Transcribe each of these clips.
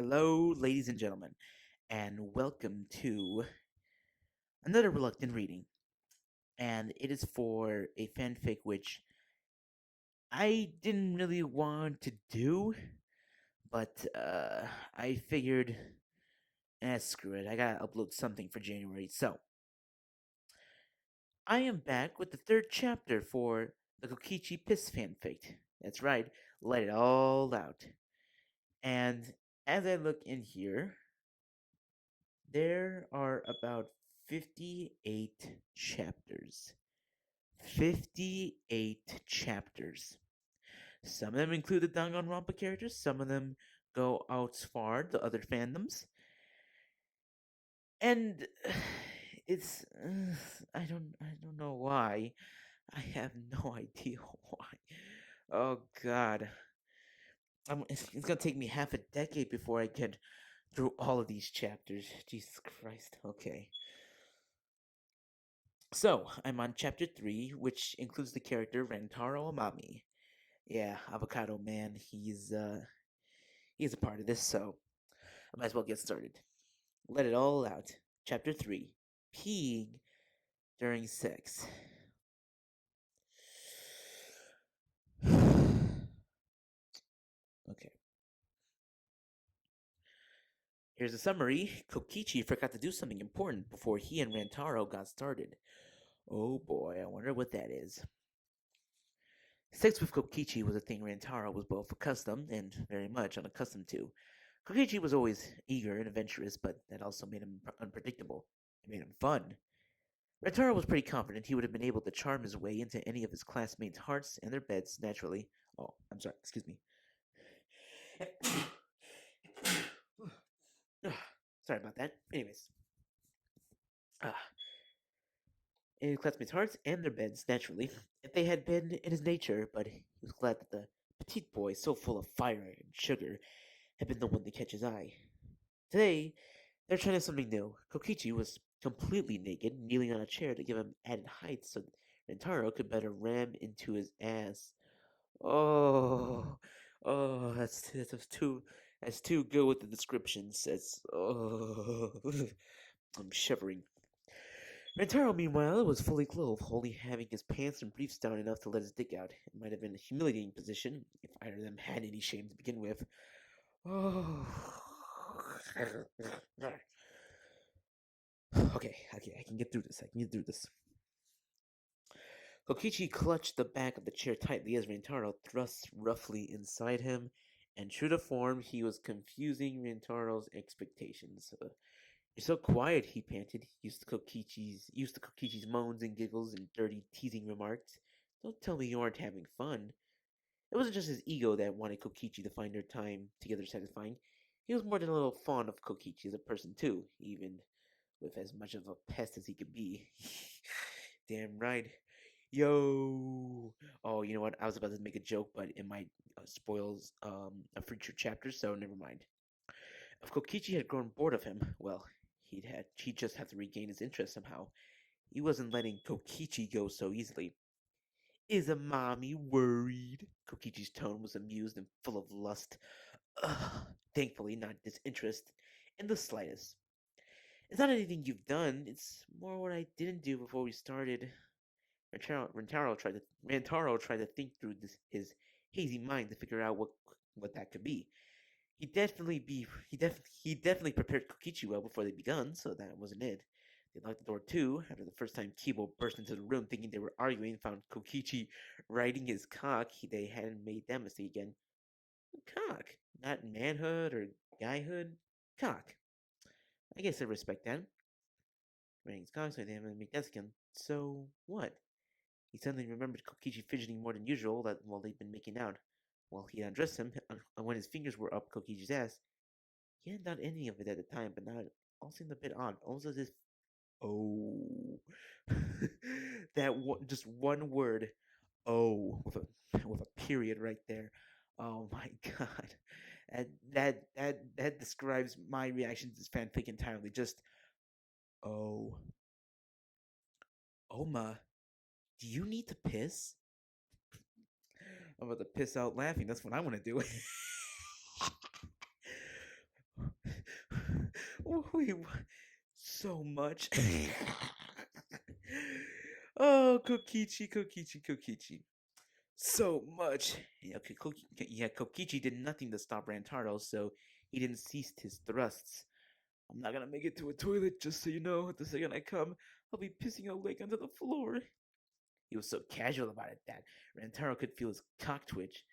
Hello, ladies and gentlemen, and welcome to another reluctant reading. And it is for a fanfic which I didn't really want to do, but I figured, screw it, I gotta upload something for January. So, I am back with the third chapter for the Kokichi Piss fanfic. That's right, let it all out. And as I look in here, there are about 58 chapters. 58 chapters. Some of them include the Danganronpa characters, some of them go out far to other fandoms. And it's I don't know why. I have no idea why. Oh god. It's gonna take me half a decade before I get through all of these chapters. Jesus Christ. Okay. So, I'm on chapter 3, which includes the character Rentaro Amami. Yeah, Avocado Man, he's a part of this, so I might as well get started. Let it all out. Chapter 3. Peeing during sex. Okay. Here's a summary. Kokichi forgot to do something important before he and Rantaro got started. Oh boy, I wonder what that is. Sex with Kokichi was a thing Rantaro was both accustomed and very much unaccustomed to. Kokichi was always eager and adventurous, but that also made him unpredictable. It made him fun. Rantaro was pretty confident he would have been able to charm his way into any of his classmates' hearts and their beds naturally. Oh, I'm sorry, excuse me. Sorry about that. Anyways, uh, in his classmates' hearts and their beds naturally, if they had been in his nature, but he was glad that the petite boy, so full of fire and sugar, had been the one to catch his eye. Today, they're trying something new. Kokichi was completely naked, kneeling on a chair to give him added height so Rentaro could better ram into his ass. Oh, oh, that's too good with the descriptions. I'm shivering. Rentaro, meanwhile, was fully clothed, only having his pants and briefs down enough to let his dick out. It might have been a humiliating position, if either of them had any shame to begin with. Oh. Okay, I can get through this. I can get through this. Kokichi clutched the back of the chair tightly as Rintaro thrust roughly inside him, and true to form, he was confusing Rintaro's expectations. You're so quiet, he panted, used to Kokichi's moans and giggles and dirty, teasing remarks. Don't tell me you aren't having fun. It wasn't just his ego that wanted Kokichi to find their time together satisfying. He was more than a little fond of Kokichi as a person, too, even with as much of a pest as he could be. Damn right. Yo. Oh, you know what? I was about to make a joke, but it might spoil a future chapter, so never mind. If Kokichi had grown bored of him, well, he'd just have to regain his interest somehow. He wasn't letting Kokichi go so easily. Is a mommy worried? Kokichi's tone was amused and full of lust. Ugh, thankfully, not disinterest in the slightest. It's not anything you've done. It's more what I didn't do before we started. Rantaro tried to think through his hazy mind to figure out what that could be. He definitely prepared Kokichi well before they begun, so that wasn't it. They locked the door too. After the first time Kibo burst into the room thinking they were arguing, found Kokichi riding his cock. They hadn't made that mistake again. Cock, not manhood or guyhood. Cock. I guess I respect that. Riding his cock, so they haven't make that again. So what? He suddenly remembered Kokichi fidgeting more than usual that while they'd been making out. While he undressed him, and when his fingers were up Kokichi's ass, he hadn't done any of it at the time, but now it all seemed a bit odd, almost as if, oh, just one word, oh, with a period right there. Oh my god, and that describes my reaction to this fanfic entirely. Just oh, Oma, do you need to piss? I'm about to piss out laughing. That's what I want to do. Wait, so much. Oh, Kokichi. So much. Kokichi did nothing to stop Rantaro, so he didn't cease his thrusts. I'm not gonna make it to a toilet, just so you know. The second I come, I'll be pissing a leg onto the floor. He was so casual about it that Rantaro could feel his cock twitch.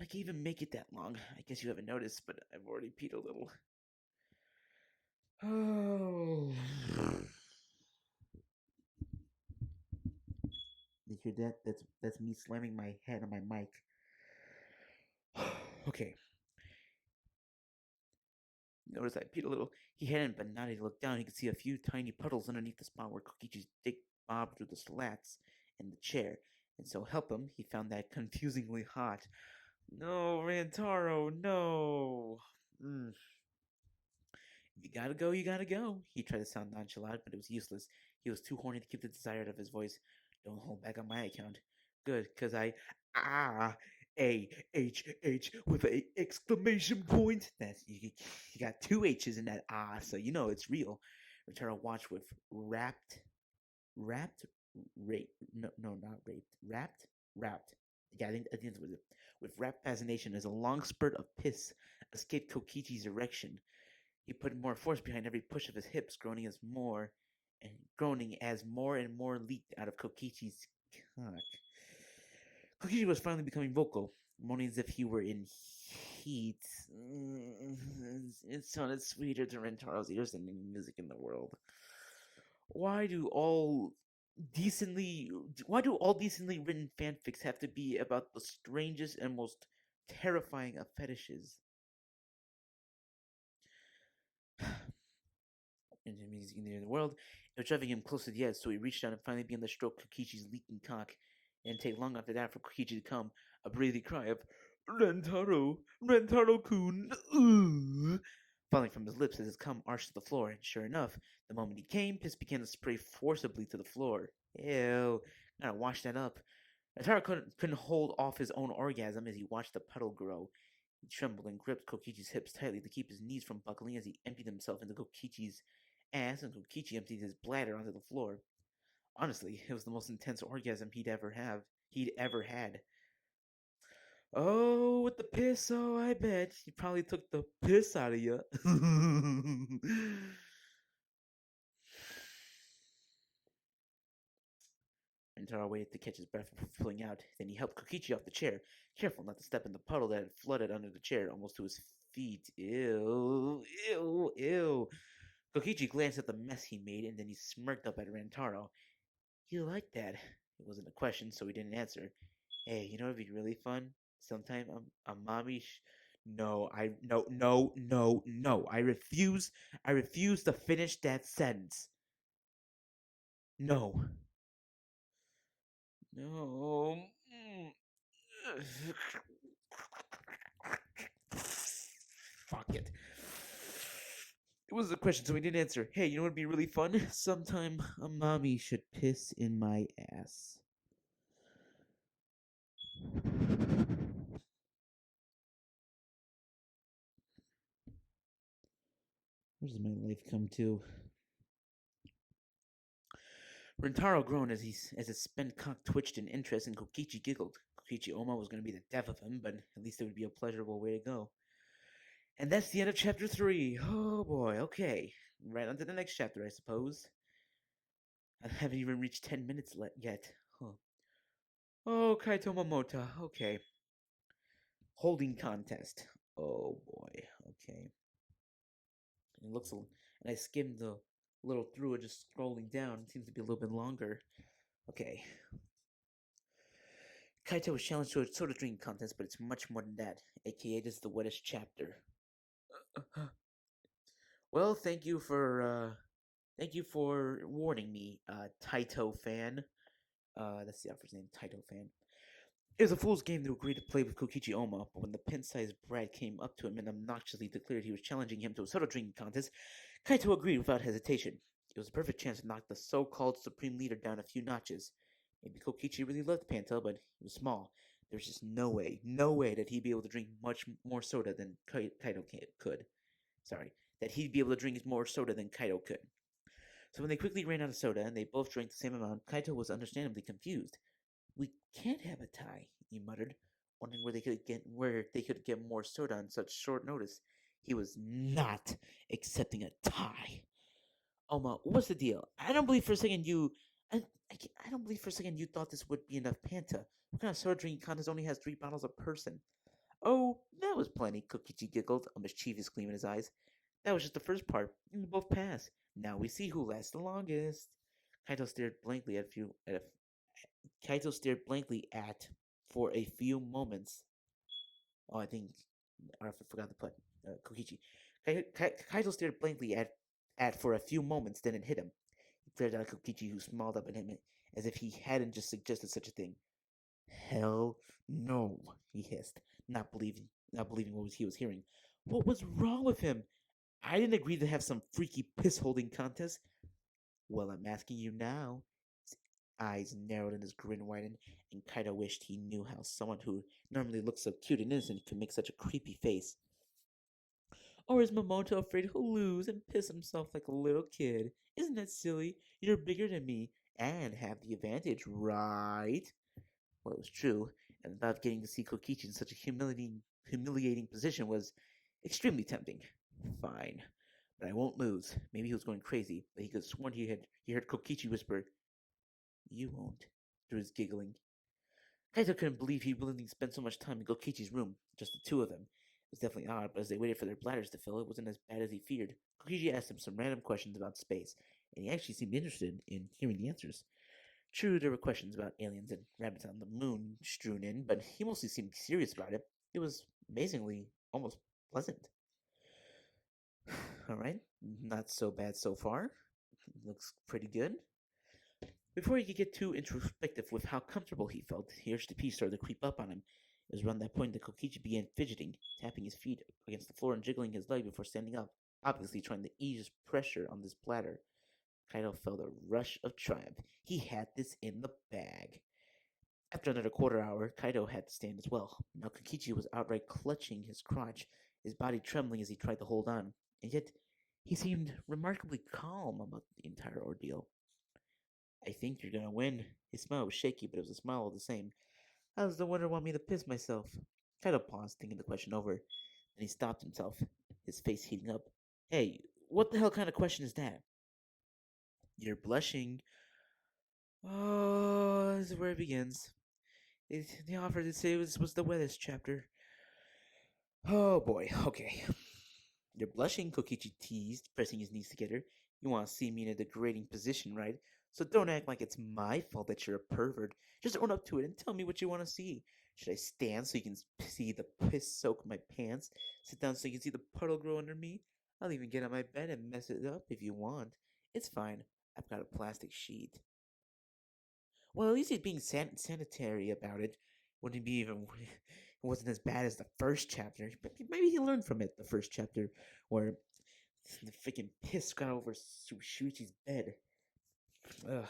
I can even make it that long. I guess you haven't noticed, but I've already peed a little. Oh. You hear that? That's me slamming my head on my mic. Okay. Notice I peed a little. He hadn't, but now that he looked down, he could see a few tiny puddles underneath the spot where Kokichi's dick bobbed through the slats in the chair. And so help him, he found that confusingly hot. No, Rantaro, no. Mm. If you gotta go, you gotta go. He tried to sound nonchalant, but it was useless. He was too horny to keep the desire out of his voice. Don't hold back on my account. Good, cause ah A-H-H with a exclamation point. That's you got two H's in that so you know it's real. Retaro watched with wrapped, no, not raped, wrapped. Yeah, I think it was it. With rapt fascination as a long spurt of piss escaped Kokichi's erection. He put more force behind every push of his hips, groaning as more and more leaked out of Kokichi's cock. Kokichi was finally becoming vocal, moaning as if he were in heat. It sounded sweeter to Rentaro's ears than any music in the world. Why do all decently written fanfics have to be about the strangest and most terrifying of fetishes? Into music in the world. It was driving him close to the edge, so he reached out and finally began to stroke Kokichi's leaking cock. It didn't take long after that for Kokichi to come, a breathy cry of Rentaro-kun, falling from his lips as his cum arched to the floor. And sure enough, the moment he came, piss began to spray forcibly to the floor. Ew, gotta wash that up. Rentaro couldn't hold off his own orgasm as he watched the puddle grow. He trembled and gripped Kokichi's hips tightly to keep his knees from buckling as he emptied himself into Kokichi's ass, and Kokichi emptied his bladder onto the floor. Honestly, it was the most intense orgasm he'd ever had. Oh, with the piss, oh, I bet. He probably took the piss out of you. Rentaro waited to catch his breath before pulling out. Then he helped Kokichi off the chair, careful not to step in the puddle that had flooded under the chair almost to his feet. Ew, ew, ew. Kokichi glanced at the mess he made, and then he smirked up at Rantaro. You like that? It wasn't a question, so he didn't answer. Hey, you know what would be really fun? Sometime a mommy. No, no. I refuse. I refuse to finish that sentence. No. No. Fuck it. It was a question, so he didn't answer. Hey, you know what would be really fun? Sometime a mommy should piss in my ass. Where does my life come to? Rentaro groaned as his spent cock twitched in interest, and Kokichi giggled. Kokichi Oma was going to be the death of him, but at least it would be a pleasurable way to go. And that's the end of chapter 3. Oh boy, okay. Right on to the next chapter, I suppose. I haven't even reached 10 minutes yet. Huh. Oh, Kaito Momota. Okay. Holding contest. Oh boy. Okay. It looks, and I skimmed a little through it, just scrolling down. It seems to be a little bit longer. Okay. Kaito was challenged to a soda drinking contest, but it's much more than that. AKA, this is the wettest chapter. Well, thank you for warning me, Taito fan. That's the author's name, Taito fan. It was a fool's game to agree to play with Kokichi Oma, but when the pin-sized brat came up to him and obnoxiously declared he was challenging him to a soda drinking contest, Kaito agreed without hesitation. It was a perfect chance to knock the so-called supreme leader down a few notches. Maybe Kokichi really loved Panta, but he was small. There was just no way that he'd be able to drink much more soda than Kaito could. Sorry, that he'd be able to drink more soda than Kaito could. So when they quickly ran out of soda and they both drank the same amount, Kaito was understandably confused. "We can't have a tie," he muttered, wondering where they could get more soda on such short notice. He was not accepting a tie. "Oma, what's the deal? I don't believe for a second you. I don't believe for a second you thought this would be enough Panta. What kind of soda drinking contest only has 3 bottles a person?" "Oh, that was plenty," Kokichi giggled, a mischievous gleam in his eyes. "That was just the first part, and we both passed. Now we see who lasts the longest." Kaito stared blankly at a few at a, Kaito stared blankly at for a few moments. Oh, I forgot to put Kokichi. Kaito stared blankly at for a few moments, then it hit him. He glared at Kokichi, who smiled up at him as if he hadn't just suggested such a thing. "Hell no," he hissed, not believing what he was hearing. What was wrong with him? "I didn't agree to have some freaky piss holding contest." "Well, I'm asking you now." His eyes narrowed and his grin widened, and Kaito wished he knew how someone who normally looks so cute and innocent could make such a creepy face. "Or is Momoto afraid he'll lose and piss himself like a little kid? Isn't that silly? You're bigger than me and have the advantage, right?" Well, it was true, and about getting to see Kokichi in such a humiliating position was extremely tempting. Fine, but I won't lose. Maybe he was going crazy, but he could have sworn he heard Kokichi whisper, "You won't," through his giggling. Kaito couldn't believe he willingly spent so much time in Kokichi's room, just the two of them. It was definitely odd, but as they waited for their bladders to fill, it wasn't as bad as he feared. Kokichi asked him some random questions about space, and he actually seemed interested in hearing the answers. True, there were questions about aliens and rabbits on the moon strewn in, but he mostly seemed serious about it. It was amazingly almost pleasant. Alright, not so bad so far. Looks pretty good. Before he could get too introspective with how comfortable he felt, the urge to pee started to creep up on him. It was around that point that Kokichi began fidgeting, tapping his feet against the floor and jiggling his leg before standing up, obviously trying to ease pressure on this bladder. Kaito felt a rush of triumph. He had this in the bag. After another quarter hour, Kaito had to stand as well. Now Kokichi was outright clutching his crotch, his body trembling as he tried to hold on, and yet he seemed remarkably calm about the entire ordeal. "I think you're gonna win." His smile was shaky, but it was a smile all the same. "How does the winner want me to piss myself?" Kaito paused, thinking the question over. Then he stopped himself, his face heating up. "Hey, what the hell kind of question is that?" "You're blushing." Oh, this is where it begins. They offered to say this was the wettest chapter. Oh boy, okay. "You're blushing," Kokichi teased, pressing his knees together. "You want to see me in a degrading position, right? So don't act like it's my fault that you're a pervert. Just own up to it and tell me what you want to see. Should I stand so you can see the piss soak my pants? Sit down so you can see the puddle grow under me? I'll even get on my bed and mess it up if you want. It's fine. I've got a plastic sheet." Well, at least he's being sanitary about it. Wouldn't be even. It wasn't as bad as the first chapter. But maybe he learned from it. The first chapter, where the freaking piss got over Shuichi's bed. Ugh.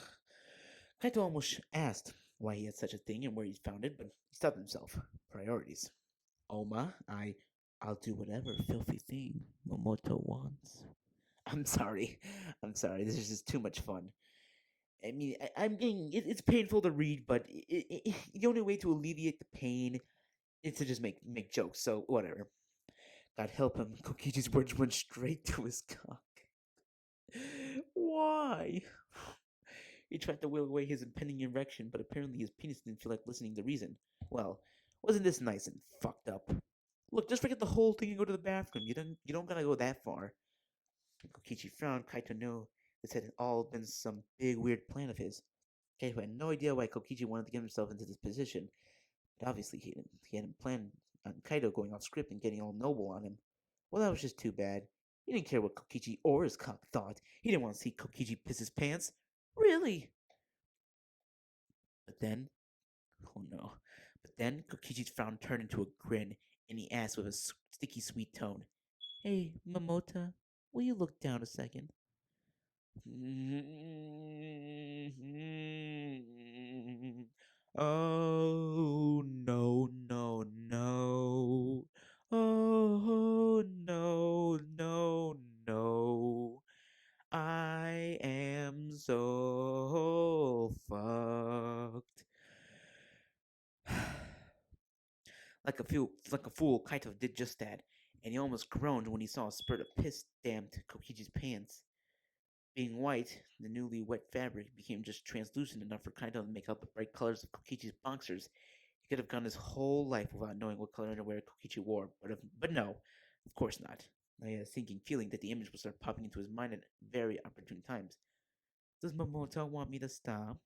Kaito almost asked why he had such a thing and where he found it, but he stopped himself. Priorities. "Oma, I'll do whatever filthy thing Momoto wants." I'm sorry. I'm sorry. This is just too much fun. I mean, it's painful to read, but the only way to alleviate the pain is to just make jokes. So whatever. God help him. Kokichi's words went straight to his cock. Why? He tried to will away his impending erection, but apparently his penis didn't feel like listening to reason. Well, wasn't this nice and fucked up? Look, just forget the whole thing and go to the bathroom. You don't gotta go that far. Kokichi frowned. Kaito knew this had all been some big weird plan of his. Kaito had no idea why Kokichi wanted to get himself into this position, but obviously he hadn't planned on Kaito going off script and getting all noble on him. Well, that was just too bad. He didn't care what Kokichi or his cock thought. He didn't want to see Kokichi piss his pants. Really? But then, oh no. But then Kokichi's frown turned into a grin, and he asked with a sticky sweet tone, "Hey, Momota, will you look down a second?" Oh, no, no, no. Oh, no, no, Like a fool, Kaito did just that, and he almost groaned when he saw a spurt of piss damped Kokichi's pants. Being white, the newly wet fabric became just translucent enough for Kaito to make out the bright colors of Kokichi's boxers. He could have gone his whole life without knowing what color underwear Kokichi wore, but no, of course not. I had a sinking feeling that the image would start popping into his mind at very opportune times. Does Momoto want me to stop?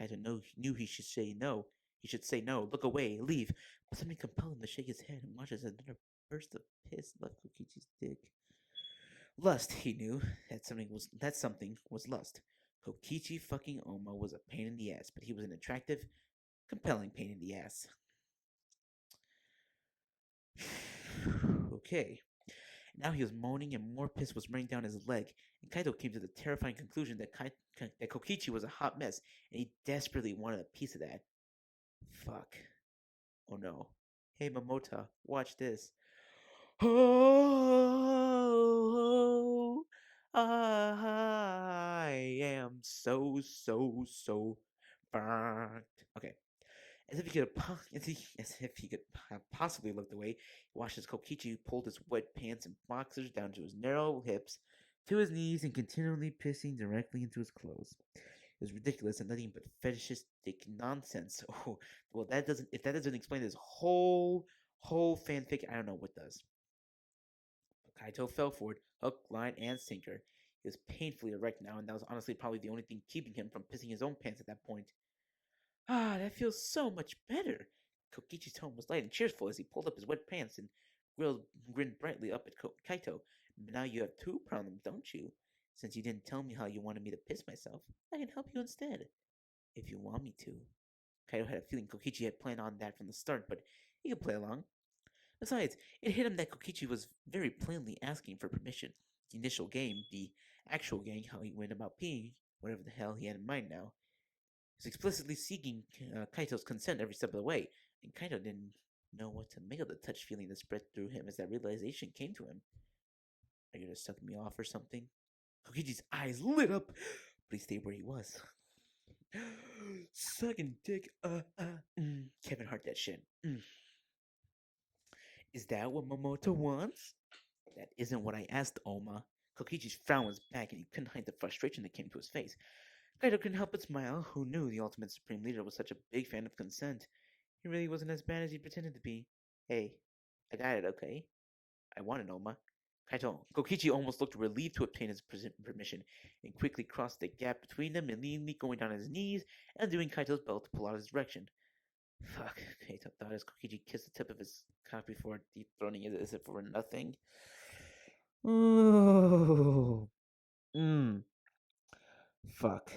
Kaito knew he should say no. He should say no, look away, leave. But something compelled him to shake his head and watch as another burst of piss left Kokichi's dick. Lust, he knew. That something was lust. Kokichi fucking Oma was a pain in the ass, but he was an attractive, compelling pain in the ass. Okay. Now he was moaning and more piss was running down his leg, and Kaito came to the terrifying conclusion that Kokichi was a hot mess, and he desperately wanted a piece of that. Fuck. Oh no. Hey Momota, watch this. Oh, I am so burnt. Okay. As if he could have possibly looked away, he watched as Kokichi pulled his wet pants and boxers down to his narrow hips, to his knees, and continually pissing directly into his clothes. It was ridiculous and nothing but fetishistic nonsense. Oh, well, if that doesn't explain this whole fanfic, I don't know what does. Kaito fell for it, hook, line, and sinker. He was painfully erect now, and that was honestly probably the only thing keeping him from pissing his own pants at that point. Ah, that feels so much better. Kokichi's tone was light and cheerful as he pulled up his wet pants and grinned brightly up at Kaito. But now you have two problems, don't you? Since you didn't tell me how you wanted me to piss myself, I can help you instead. If you want me to. Kaito had a feeling Kokichi had planned on that from the start, but he could play along. Besides, it hit him that Kokichi was very plainly asking for permission. The initial game, the actual game, how he went about peeing, whatever the hell he had in mind now, he was explicitly seeking Kaito's consent every step of the way, and Kaito didn't know what to make of the touch feeling that spread through him as that realization came to him. Are you gonna suck me off or something? Kokichi's eyes lit up, but he stayed where he was. Sucking dick, Kevin Hart that shit. Is that what Momoto wants? That isn't what I asked, Oma. Kokichi's frown was back and he couldn't hide the frustration that came to his face. Kaito couldn't help but smile. Who knew the ultimate supreme leader was such a big fan of consent? He really wasn't as bad as he pretended to be. Hey, I got it, okay? I want it, Oma. Kokichi almost looked relieved to obtain his permission, and quickly crossed the gap between them, immediately going down on his knees and undoing Kaito's belt to pull out his erection. Fuck, Kaito thought as Kokichi kissed the tip of his cock before dethroning it as if it were nothing. Oh, fuck.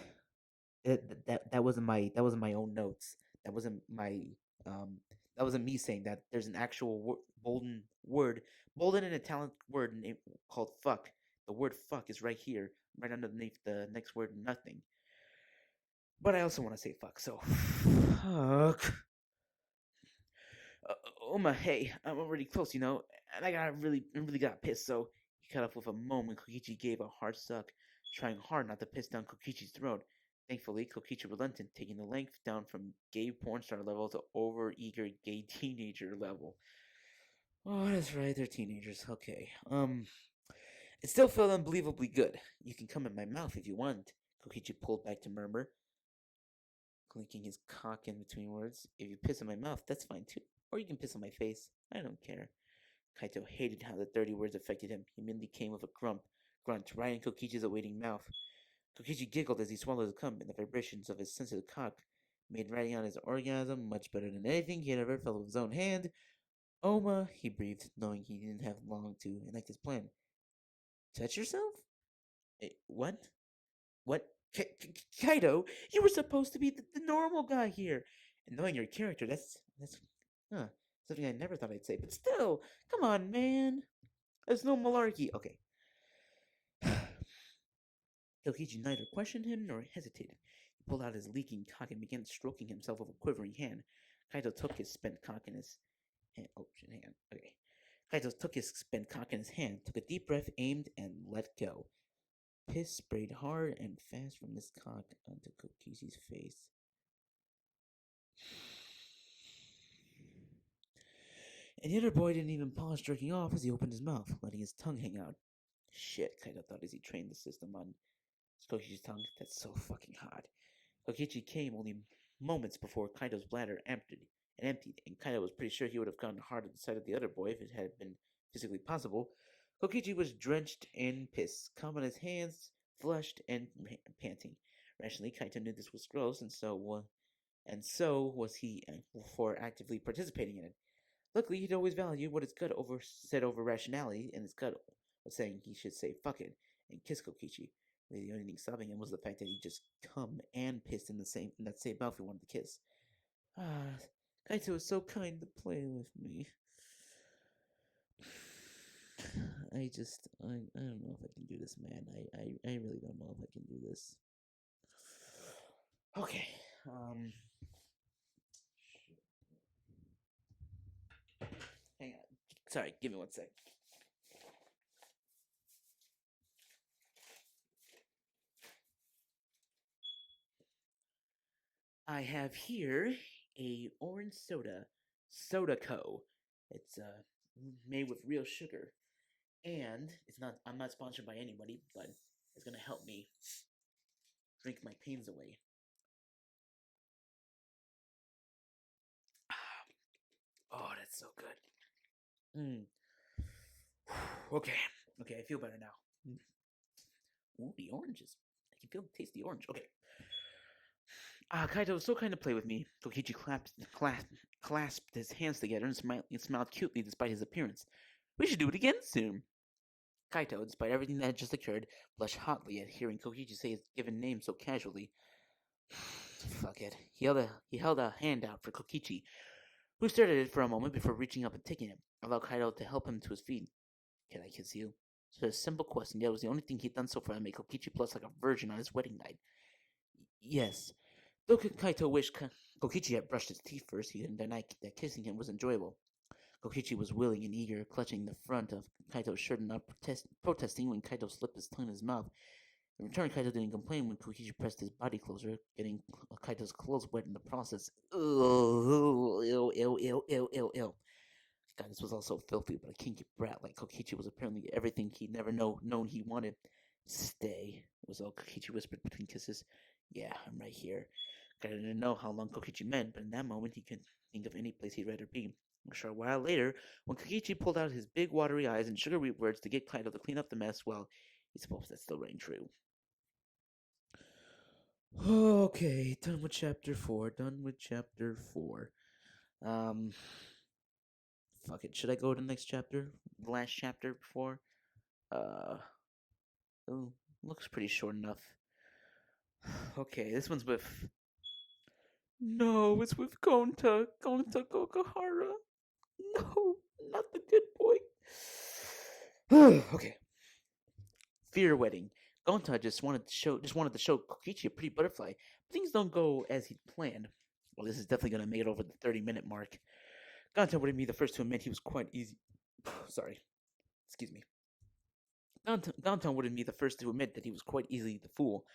That wasn't my own notes. That wasn't my um that wasn't me saying that. There's an actual bolden and italic word called fuck. The word fuck is right here, right underneath the next word nothing. But I also want to say fuck, so fuck. Oma, hey, I'm already close, and I really got pissed. So he cut off with a moan when Kokichi gave a hard suck, trying hard not to piss down Kokichi's throat. Thankfully, Kokichi relented, taking the length down from gay porn star level to over-eager gay teenager level. Oh, that's right, they're teenagers. Okay. It still felt unbelievably good. You can come in my mouth if you want. Kokichi pulled back to murmur, clinking his cock in between words. If you piss in my mouth, that's fine too. Or you can piss on my face. I don't care. Kaito hated how the dirty words affected him. He immediately came with a grunt right in Kokichi's awaiting mouth. Kokichi giggled as he swallowed his cum, and the vibrations of his sensitive cock made writing out his orgasm much better than anything he had ever felt with his own hand. Oma, he breathed, knowing he didn't have long to enact his plan. Touch yourself? What? What? Kaito, you were supposed to be the normal guy here. And knowing your character, huh, something I never thought I'd say. But still, come on, man. There's no malarkey. Okay. Kokichi neither questioned him nor hesitated. He pulled out his leaking cock and began stroking himself with a quivering hand. Kaito took his spent cock in his hand. Oh, shit, hang on. Okay. Kaito took his spent cock in his hand, took a deep breath, aimed, and let go. Piss sprayed hard and fast from his cock onto Kokichi's face. And the other boy didn't even pause jerking off as he opened his mouth, letting his tongue hang out. Shit, Kaito thought as he trained the system on Kokichi's tongue. That's so fucking hot. Kokichi came only moments before Kaito's bladder emptied, and Kaito was pretty sure he would have gone hard at the sight of the other boy if it had been physically possible. Kokichi was drenched in piss, cum on his hands, flushed and panting. Rationally, Kaito knew this was gross, and so was he for actively participating in it. Luckily, he'd always valued what his gut said over rationality, and his gut was saying he should say fuck it and kiss Kokichi. Really, the only thing stopping him was the fact that he just come and pissed in that same mouth he wanted to kiss. Ah, Kaito was so kind to play with me. I don't know if I can do this, man. I really don't know if I can do this. Okay, hang on. Sorry, give me 1 sec. I have here a orange soda, Soda Co. It's made with real sugar, and it's not. I'm not sponsored by anybody, but it's gonna help me drink my pains away. Oh, that's so good. Okay, I feel better now. Ooh, the oranges. I can taste the orange. Okay. Kaito was so kind to play with me. Kokichi clasped his hands together and smiled cutely despite his appearance. We should do it again soon. Kaito, despite everything that had just occurred, blushed hotly at hearing Kokichi say his given name so casually. Fuck it. He held a hand out for Kokichi, who stared at it for a moment before reaching up and taking it, allowed Kaito to help him to his feet. Can I kiss you? So a simple question, yet it was the only thing he'd done so far to make Kokichi plus like a virgin on his wedding night. Yes. Though Kaito wished Kokichi had brushed his teeth first, he couldn't deny that kissing him was enjoyable. Kokichi was willing and eager, clutching the front of Kaito's shirt and not protesting when Kaito slipped his tongue in his mouth. In return, Kaito didn't complain when Kokichi pressed his body closer, getting Kaito's clothes wet in the process. Ew. God, this was also filthy, but a kinky brat like Kokichi was apparently everything he'd never known he wanted. Stay, was all Kokichi whispered between kisses. Yeah, I'm right here. Kaito didn't know how long Kokichi meant, but in that moment he couldn't think of any place he'd rather be. A short while later, when Kokichi pulled out his big watery eyes and sugary words to get Kaito to clean up the mess, well, he supposed that still rang true. Okay, done with chapter 4. Fuck it. Should I go to the next chapter? The last chapter before? Looks pretty short enough. Okay, this one's with. No, it's with Gonta Gokahara. No, not the good boy. Okay. Fear wedding. Gonta just wanted to show Kokichi a pretty butterfly, but things don't go as he'd planned. Well, this is definitely gonna make it over the 30-minute mark. Gonta wouldn't be the first to admit he was quite easy. Sorry, excuse me. Gonta wouldn't be the first to admit that he was quite easy to fool,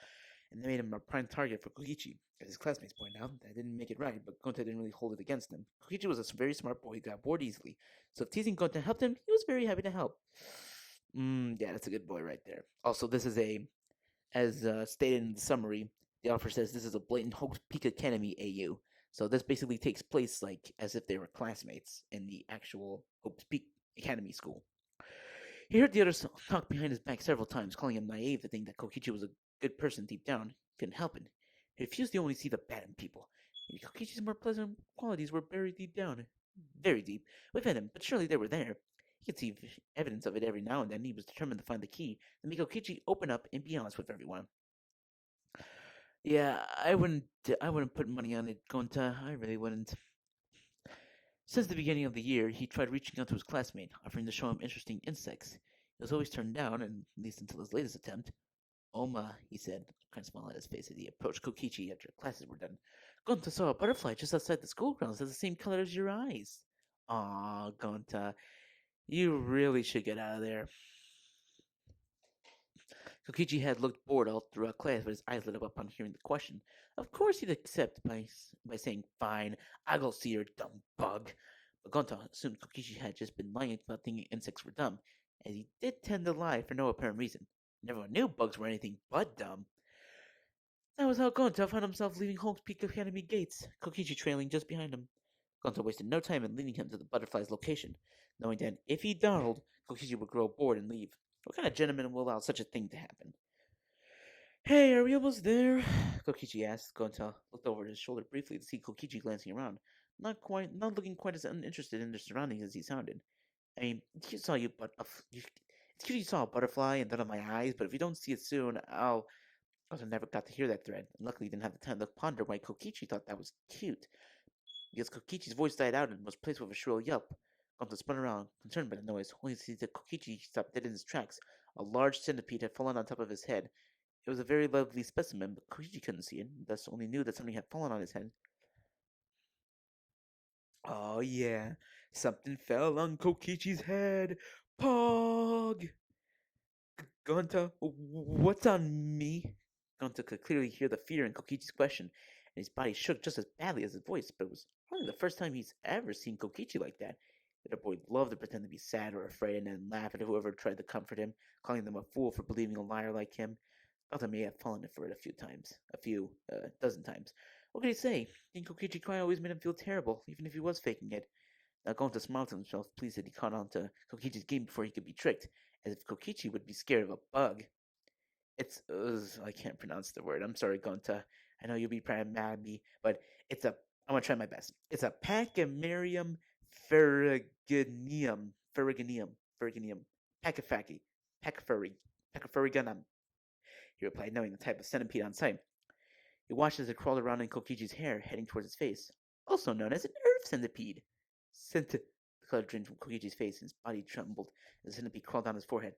and they made him a prime target for Kokichi. As his classmates pointed out, that didn't make it right, but Gonta didn't really hold it against him. Kokichi was a very smart boy who got bored easily, so if teasing Gonta helped him, he was very happy to help. Yeah, that's a good boy right there. Also, this is as stated in the summary, the author says this is a blatant Hope's Peak Academy AU. So this basically takes place like as if they were classmates in the actual Hope's Peak Academy school. He heard the others talk behind his back several times, calling him naive to think that Kokichi was a good person deep down. He couldn't help it. He refused to only see the bad in people. Maybe Kokichi's more pleasant qualities were buried deep down. Very deep within him, but surely they were there. He could see evidence of it every now and then. He was determined to find the key to make Kokichi open up and be honest with everyone. Yeah, I wouldn't put money on it, Gonta. I really wouldn't. Since the beginning of the year, he tried reaching out to his classmate, offering to show him interesting insects. He was always turned down, at least until his latest attempt. Oma, he said, kind of smile on his face as he approached Kokichi after classes were done. Gonta saw a butterfly just outside the school grounds that's the same color as your eyes. Aw, Gonta, you really should get out of there. Kokichi had looked bored all throughout class, but his eyes lit up upon hearing the question. Of course he'd accept by saying, fine, I'll go see your dumb bug. But Gonta assumed Kokichi had just been lying about thinking insects were dumb, as he did tend to lie for no apparent reason. Everyone knew bugs were anything but dumb. That was how Gonta found himself leaving Hope's Peak Academy gates, Kokichi trailing just behind him. Gonta wasted no time in leading him to the butterfly's location, knowing that if he dawdled, Kokichi would grow bored and leave. What kind of gentleman will allow such a thing to happen? Hey, are we almost there? Kokichi asked. Gonta looked over his shoulder briefly to see Kokichi glancing around, not looking quite as uninterested in their surroundings as he sounded. I mean, it's cute you saw a butterfly and thought of my eyes, but if you don't see it soon, I'll. Gonta never got to hear that thread, and luckily didn't have the time to ponder why Kokichi thought that was cute. Because Kokichi's voice died out and was replaced with a shrill yelp. Gonta spun around, concerned by the noise, only to see that Kokichi stopped dead in his tracks. A large centipede had fallen on top of his head. It was a very lovely specimen, but Kokichi couldn't see it, thus only knew that something had fallen on his head. Oh yeah, something fell on Kokichi's head. Pog! Gonta, what's on me? Gonta could clearly hear the fear in Kokichi's question, and his body shook just as badly as his voice, but it was probably the first time he's ever seen Kokichi like that. The boy loved to pretend to be sad or afraid and then laugh at whoever tried to comfort him, calling them a fool for believing a liar like him. Gonta may have fallen for it a few times, dozen times. What could he say? Seeing Kokichi cry always made him feel terrible, even if he was faking it. Now Gonta smiled to himself, pleased that he caught on to Kokichi's game before he could be tricked, as if Kokichi would be scared of a bug. It's I can't pronounce the word. I'm sorry, Gonta. I know you'll be probably mad at me, but it's a. I'm gonna try my best. It's a Pachymerum ferrugineum, ferrugineum, Pachyphagy, Pachyfurriganum. He replied, knowing the type of centipede on sight. He watched as it crawled around in Kokichi's hair, heading towards his face, also known as an earth centipede. The cloud drained from Kokichi's face, and his body trembled as the centipede crawled down his forehead.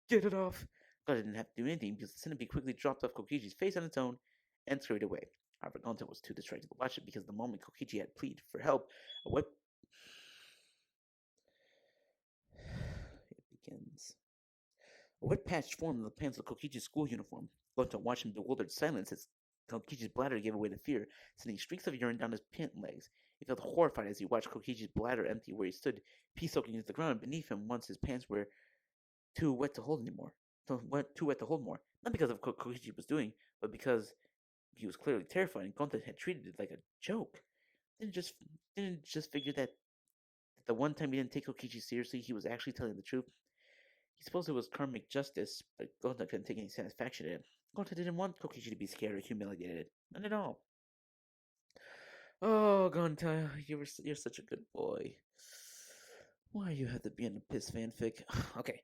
Get it off! Gonta didn't have to do anything because the centipede quickly dropped off Kokichi's face on its own and scurried away. However, Gonta was too distracted to watch it because the moment Kokichi had pleaded for help, a wet it begins. A wet patch formed on the pants of Kokichi's school uniform. Gonta watched in bewildered silence as Kokichi's bladder gave way to fear, sending streaks of urine down his pant legs. He felt horrified as he watched Kokichi's bladder empty where he stood, pee soaking into the ground beneath him once his pants were too wet to hold anymore. Too wet to hold more. Not because of what Kokichi was doing, but because he was clearly terrified and Gonta had treated it like a joke. Didn't just figure that the one time he didn't take Kokichi seriously, he was actually telling the truth. He supposed it was karmic justice, but Gonta couldn't take any satisfaction in it. Gonta didn't want Kokichi to be scared or humiliated. Not at all. Oh, Gonta, you're such a good boy. Why you have to be in a piss fanfic? Okay.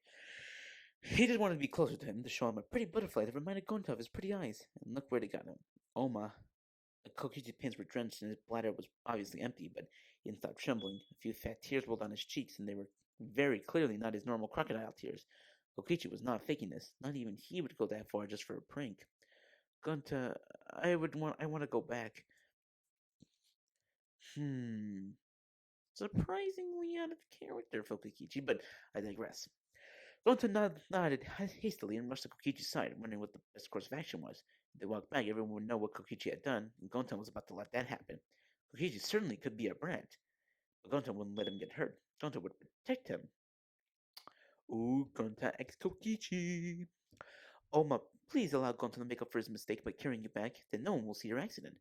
He just wanted to be closer to him to show him a pretty butterfly that reminded Gonta of his pretty eyes. And look where they got him. Oma. Kokichi's pants were drenched and his bladder was obviously empty, but he didn't stop trembling. A few fat tears rolled down his cheeks, and they were very clearly not his normal crocodile tears. Kokichi was not faking this. Not even he would go that far just for a prank. Gonta, I want to go back. Surprisingly out of character for Kokichi, but I digress. Gonta nodded hastily and rushed to Kokichi's side, wondering what the best course of action was. If they walked back, everyone would know what Kokichi had done, and Gonta was about to let that happen. Kokichi certainly could be a brat, but Gonta wouldn't let him get hurt. Gonta would protect him. Ooh, Gonta ex Kokichi. Oma, please allow Gonta to make up for his mistake by carrying you back, then no one will see your accident.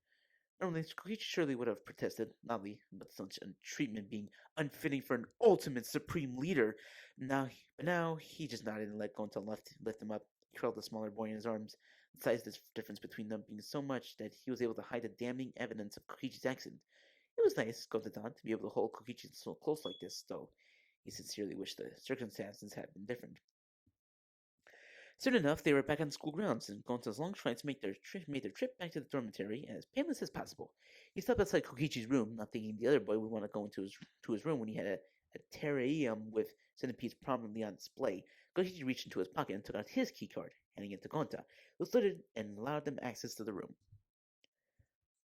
Normally, Kokichi surely would have protested, loudly, but such a treatment being unfitting for an ultimate supreme leader. Now he just nodded and let Gonta lift him up. He curled the smaller boy in his arms. The size difference between them being so much that he was able to hide the damning evidence of Kokichi's accident. It was nice, Gonta thought, to be able to hold Kokichi so close like this, though he sincerely wished the circumstances had been different. Soon enough, they were back on the school grounds, and Gonta's long strides made their trip back to the dormitory as painless as possible. He stopped outside Kokichi's room, not thinking the other boy would want to go into his room when he had a terrarium with centipedes prominently on display. Kokichi reached into his pocket and took out his keycard, handing it to Gonta, who slid it and allowed them access to the room.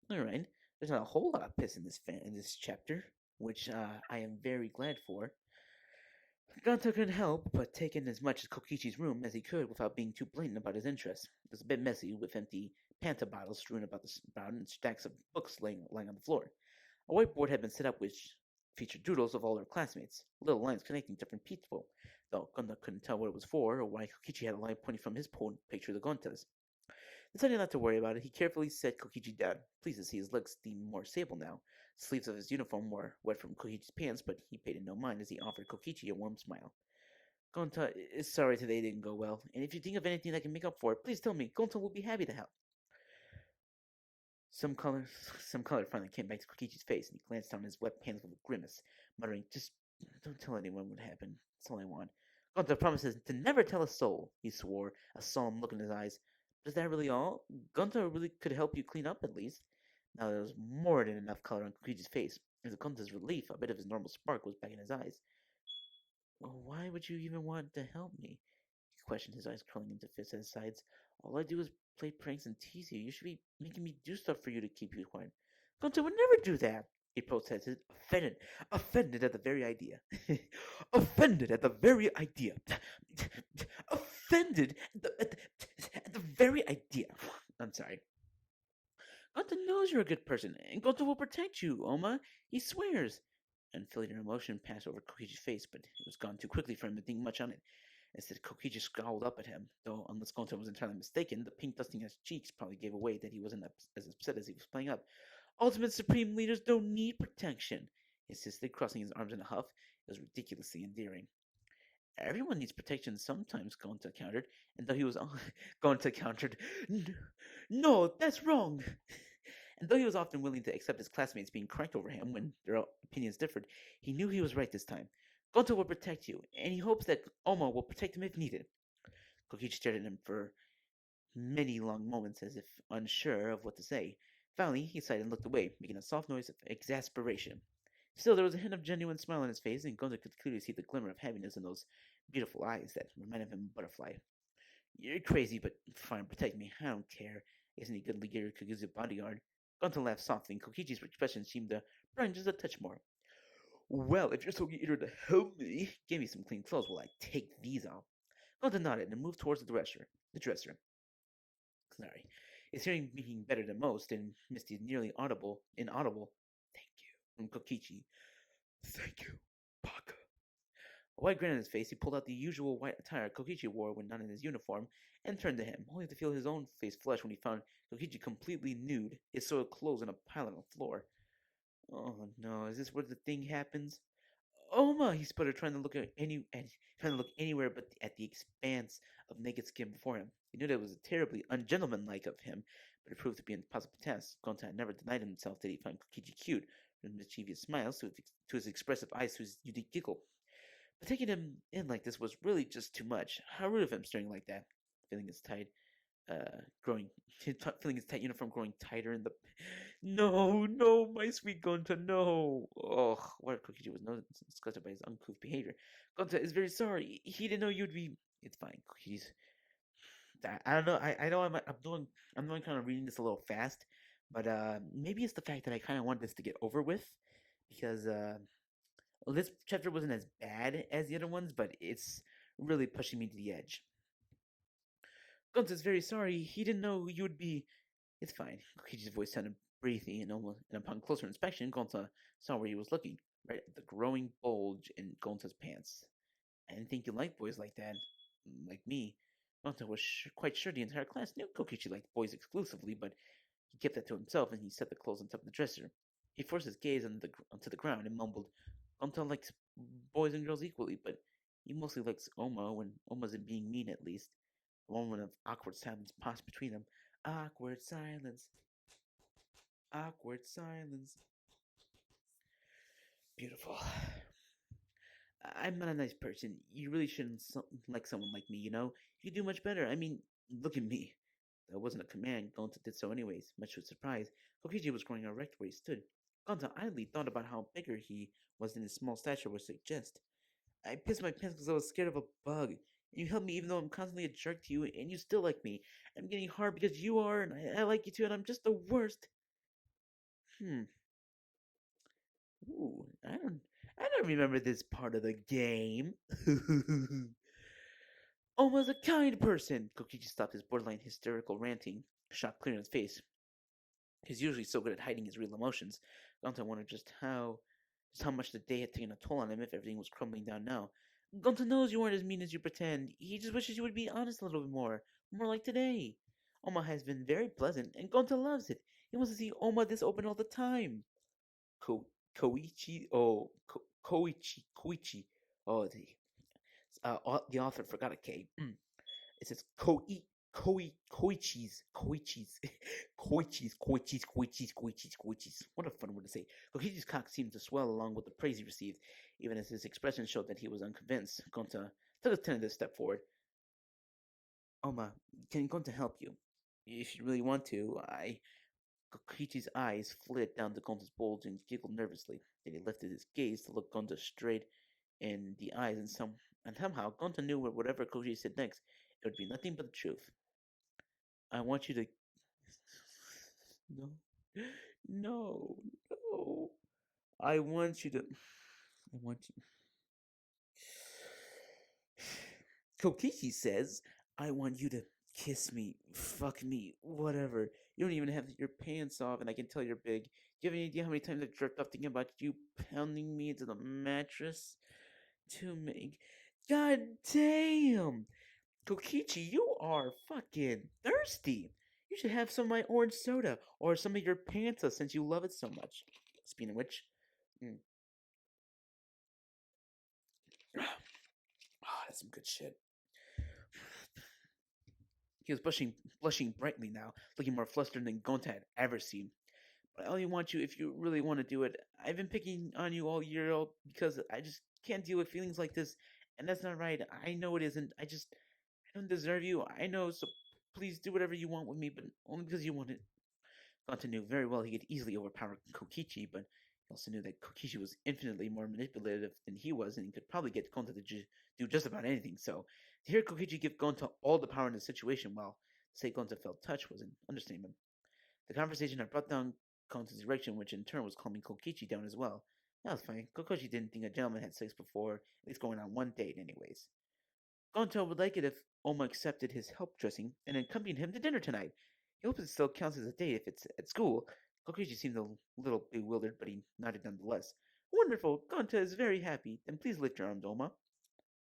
Alright, there's not a whole lot of piss in this chapter, which I am very glad for. Gonta couldn't help but take in as much of Kokichi's room as he could without being too blatant about his interests. It was a bit messy, with empty Panta bottles strewn about and stacks of books laying on the floor. A whiteboard had been set up featured doodles of all their classmates, little lines connecting different people, though Gonta couldn't tell what it was for or why Kokichi had a line pointing from his picture to Gonta's. Deciding not to worry about it, he carefully set Kokichi down, pleased to see his legs seemed more stable now. The sleeves of his uniform were wet from Kokichi's pants, but he paid it no mind as he offered Kokichi a warm smile. Gonta is sorry today didn't go well, and if you think of anything that can make up for it, please tell me. Gonta will be happy to help. Some color, some color finally came back to Kokichi's face, and he glanced down his wet pants with a grimace, muttering, "Just don't tell anyone what happened. That's all I want." Gonta promises to never tell a soul, he swore, a solemn look in his eyes. But is that really all? Gonta really could help you clean up at least. Now there was more than enough color on Kokichi's face. To Gonta's relief, a bit of his normal spark was back in his eyes. Well, why would you even want to help me? He questioned, his eyes curling into fists at his sides. All I do is play pranks and tease you. You should be making me do stuff for you to keep you quiet. Gonta would never do that, he protested, offended at the very idea. Offended at the very idea. Offended at the very idea. I'm sorry. Gonta knows you're a good person, and Gonta will protect you, Oma. He swears. Unfilial emotion passed over Kokichi's face, but it was gone too quickly for him to think much on it. Instead, Kokichi scowled up at him, though unless Gonta was entirely mistaken, the pink dusting on his cheeks probably gave away that he wasn't as upset as he was playing up. Ultimate Supreme Leaders don't need protection, he insisted, crossing his arms in a huff. It was ridiculously endearing. Everyone needs protection sometimes, Gonta countered, and though he was Gonta countered, no, that's wrong. And though he was often willing to accept his classmates being correct over him when their opinions differed, he knew he was right this time. Gonta will protect you, and he hopes that Oma will protect him if needed. Kokichi stared at him for many long moments as if unsure of what to say. Finally, he sighed and looked away, making a soft noise of exasperation. Still, there was a hint of genuine smile on his face, and Gonta could clearly see the glimmer of happiness in those beautiful eyes that reminded him of a butterfly. You're crazy, but fine, protect me. I don't care. Isn't he good leader Kaguya's bodyguard? Gonta laughed softly, and Kokichi's expression seemed to brighten just a touch more. Well, if you're so eager to help me, give me some clean clothes while I take these off. Gonta nodded and moved towards the dresser. Sorry. His hearing being better than most, and Misty's nearly inaudible, thank you, from Kokichi. Thank you, Baka. A wide grin on his face, he pulled out the usual white attire Kokichi wore when not in his uniform, and turned to him, only to feel his own face flush when he found Kokichi completely nude, his soiled clothes on a pile on the floor. Oh no, is this where the thing happens? Oma, he sputtered, trying to look anywhere but at the expanse of naked skin before him. He knew that it was terribly ungentlemanlike of him, but it proved to be an impossible task. Gonta had never denied himself that he found Kokichi cute, from his mischievous smiles to his expressive eyes to his unique giggle. But taking him in like this was really just too much. How rude of him staring like that, feeling his feeling his tight uniform growing tighter in the. No, no, my sweet Gonta, no. Oh, what Kokichi was disgusted by his uncouth behavior. Gonta is very sorry. He didn't know you'd be. It's fine. Kokichi's. I don't know. I know I'm doing kind of reading this a little fast, but maybe it's the fact that I kind of want this to get over with, because this chapter wasn't as bad as the other ones, but it's really pushing me to the edge. Gonta's very sorry. He didn't know you would be. It's fine. Kokichi's voice sounded breathy, and upon closer inspection, Gonta saw where he was looking, right at the growing bulge in Gonta's pants. I didn't think you liked boys like that, like me. Gonta was quite sure the entire class knew Kokichi liked boys exclusively, but he kept that to himself, and he set the clothes on top of the dresser. He forced his gaze onto the ground and mumbled, Gonta likes boys and girls equally, but he mostly likes Oma when Oma's being mean, at least. A moment of awkward silence passed between them. Awkward silence. Awkward silence. Beautiful. I'm not a nice person. You really shouldn't like someone like me, you know? You do much better. I mean, look at me. That wasn't a command. Gonta did so anyways, much to his surprise. Kokichi was growing erect where he stood. Gonta idly thought about how bigger he was than his small stature would suggest. I pissed my pants because I was scared of a bug. You help me even though I'm constantly a jerk to you, and you still like me. I'm getting hard because you are, and I like you too, and I'm just the worst. Ooh, I don't remember this part of the game. Oma's a kind person. Kokichi stopped his borderline hysterical ranting, shock clear in his face. He's usually so good at hiding his real emotions. Gonta wondered just how Just how much the day had taken a toll on him if everything was crumbling down now. Gonta knows you aren't as mean as you pretend. He just wishes you would be honest a little bit more. More like today. Oma has been very pleasant, and Gonta loves it. He wants to see Oma this open all the time. Ko- Koichi, Koichi. Oh, the author forgot a K. It says Koichis, Koichis. What a fun word to say. Kokichi's cock seemed to swell along with the praise he received, even as his expression showed that he was unconvinced. Gonta took a tentative step forward. Oma, can Gonta help you? If you really want to, Kokichi's eyes flitted down to Gonta's bulge and giggled nervously. Then he lifted his gaze to look Gonta straight in the eyes, and somehow Gonta knew whatever Kokichi said next, it would be nothing but the truth. I want you to. No. No. No. I want you to. I want you. Kokichi says, I want you to kiss me, fuck me, whatever. You don't even have your pants off, and I can tell you're big. Do you have any idea how many times I've jerked off thinking about you pounding me into the mattress? Too many. God damn! Kokichi, you are fucking thirsty. You should have some of my orange soda or some of your Panta since you love it so much. Speaking of which, mm. That's some good shit. He was blushing brightly now, looking more flustered than Gonta had ever seen. But I only want you if you really want to do it. I've been picking on you all year because I just can't deal with feelings like this, and that's not right. I know it isn't. I don't deserve you. I know, so please do whatever you want with me, but only because you want it. Gonta knew very well he could easily overpower Kokichi, but he also knew that Kokichi was infinitely more manipulative than he was, and he could probably get Gonta to do just about anything. So, to hear Kokichi give Gonta all the power in the situation, while to say Gonta felt touched was an understatement. The conversation had brought down Gonta's erection, which in turn was calming Kokichi down as well. That was fine. Kokichi didn't think a gentleman had sex before, at least going on one date, anyways. Gonta would like it if Oma accepted his help dressing and accompanied him to dinner tonight. He hopes it still counts as a date if it's at school. Kokichi seemed a little bewildered, but he nodded nonetheless. Wonderful! Gonta is very happy. Then please lift your arms, Oma.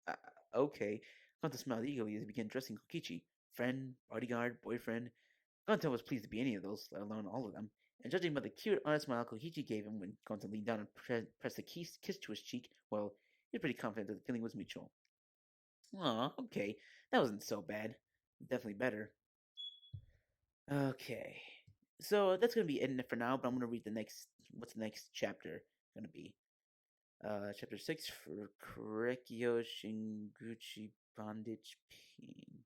Uh, okay. Gonta smiled eagerly as he began dressing Kokichi. Friend, bodyguard, boyfriend. Gonta was pleased to be any of those, let alone all of them. And judging by the cute, honest smile Kokichi gave him when Gonta leaned down and pressed a kiss to his cheek, well, he was pretty confident that the feeling was mutual. Aw, okay. That wasn't so bad. Definitely better. Okay. So that's gonna be it for now, but I'm gonna read the next what's the next chapter gonna be. Chapter 6 for Korekyo Shinguchi Bondage Pain.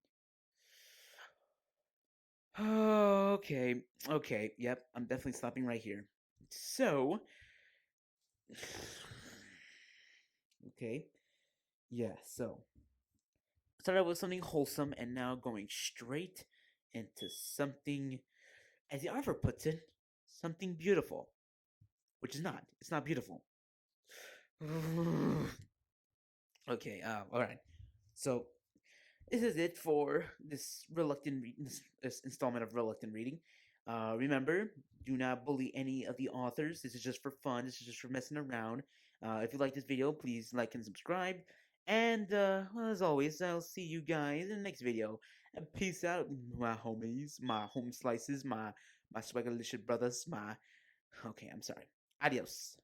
Okay, okay, yep, I'm definitely stopping right here. So, okay, yeah, so started out with something wholesome and now going straight into something, as the author puts it, something beautiful. Which is not. It's not beautiful. Okay, alright. So, this is it for this this installment of Reluctant Reading. Remember, do not bully any of the authors. This is just for fun. This is just for messing around. If you like this video, please like and subscribe. And well, as always, I'll see you guys in the next video. And peace out, my homies, my home slices, my swaggerlicious brothers, my. Okay, I'm sorry. Adios.